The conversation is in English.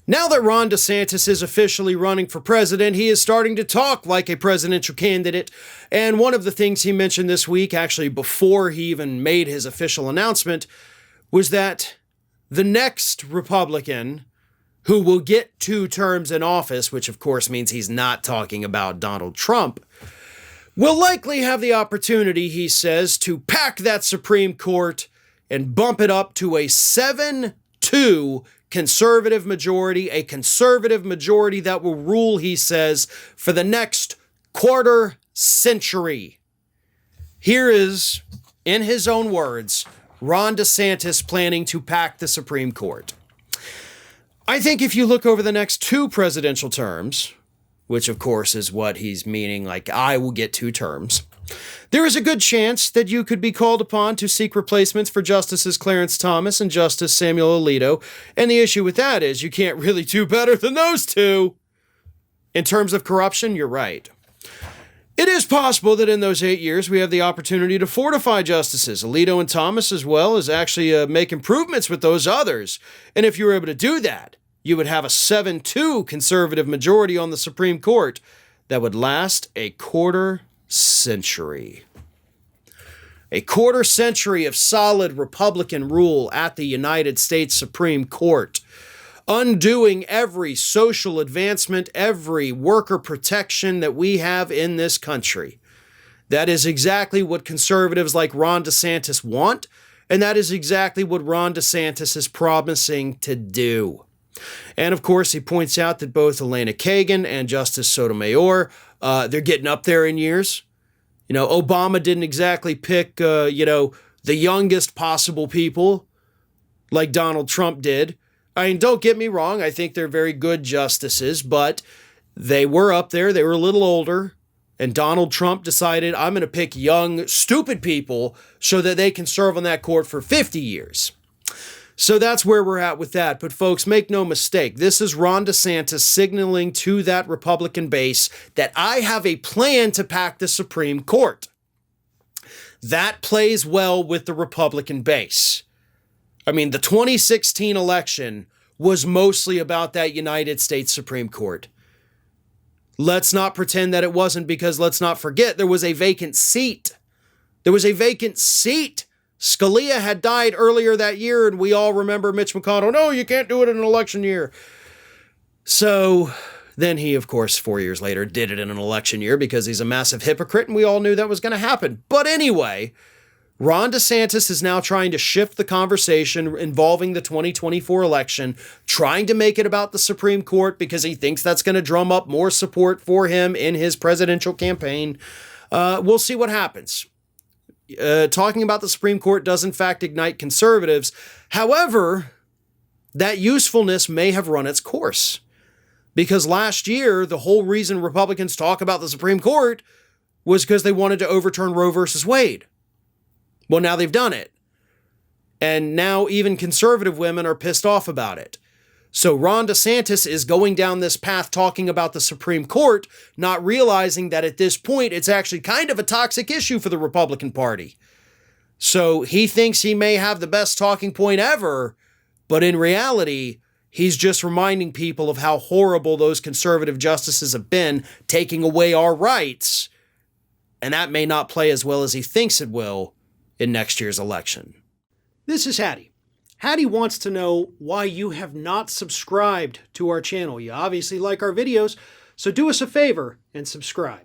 Now that Ron DeSantis is officially running for president, he is starting to talk like a presidential candidate. And one of the things he mentioned this week, actually before he even made his official announcement, was that the next Republican who will get 2 terms in office, which of course means he's not talking about Donald Trump, will likely have the opportunity, he says, to pack that Supreme Court and bump it up to a 7-2 conservative majority, a conservative majority that will rule, he says, for the next quarter century. Here is, in his own words, Ron DeSantis planning to pack the Supreme Court. I think if you look over the next 2 presidential terms, which of course is what he's meaning, like I will get 2 terms, there is a good chance that you could be called upon to seek replacements for Justices Clarence Thomas and Justice Samuel Alito. And the issue with that is you can't really do better than those 2. In terms of corruption, you're right. It is possible that in those 8 years, we have the opportunity to fortify justices, Alito and Thomas, as well as actually make improvements with those others. And if you were able to do that, you would have a 7-2 conservative majority on the Supreme Court that would last a quarter century. A quarter century of solid Republican rule at the United States Supreme Court, undoing every social advancement, every worker protection that we have in this country. That is exactly what conservatives like Ron DeSantis want, and that is exactly what Ron DeSantis is promising to do. And of course, he points out that both Elena Kagan and Justice Sotomayor, they're getting up there in years. You know, Obama didn't exactly pick, the youngest possible people like Donald Trump did. I mean, don't get me wrong. I think they're very good justices, but they were up there. They were a little older. And Donald Trump decided, I'm going to pick young, stupid people so that they can serve on that court for 50 years. So that's where we're at with that. But folks, make no mistake, this is Ron DeSantis signaling to that Republican base that I have a plan to pack the Supreme Court. That plays well with the Republican base. I mean, the 2016 election was mostly about that United States Supreme Court. Let's not pretend that it wasn't, because let's not forget there was a vacant seat. There was a vacant seat. Scalia had died earlier that year, and we all remember Mitch McConnell, no, you can't do it in an election year. So then he, of course, 4 years later did it in an election year because he's a massive hypocrite, and we all knew that was going to happen. But anyway, Ron DeSantis is now trying to shift the conversation involving the 2024 election, trying to make it about the Supreme Court because he thinks that's going to drum up more support for him in his presidential campaign. We'll see what happens. Talking about the Supreme Court does in fact ignite conservatives. However, that usefulness may have run its course. Because last year, the whole reason Republicans talk about the Supreme Court was because they wanted to overturn Roe versus Wade. Well, now they've done it. And now even conservative women are pissed off about it. So Ron DeSantis is going down this path talking about the Supreme Court, not realizing that at this point, it's actually kind of a toxic issue for the Republican Party. So he thinks he may have the best talking point ever, but in reality, he's just reminding people of how horrible those conservative justices have been, taking away our rights. And that may not play as well as he thinks it will in next year's election. This is Hattie. Hattie wants to know why you have not subscribed to our channel. You obviously like our videos, so do us a favor and subscribe.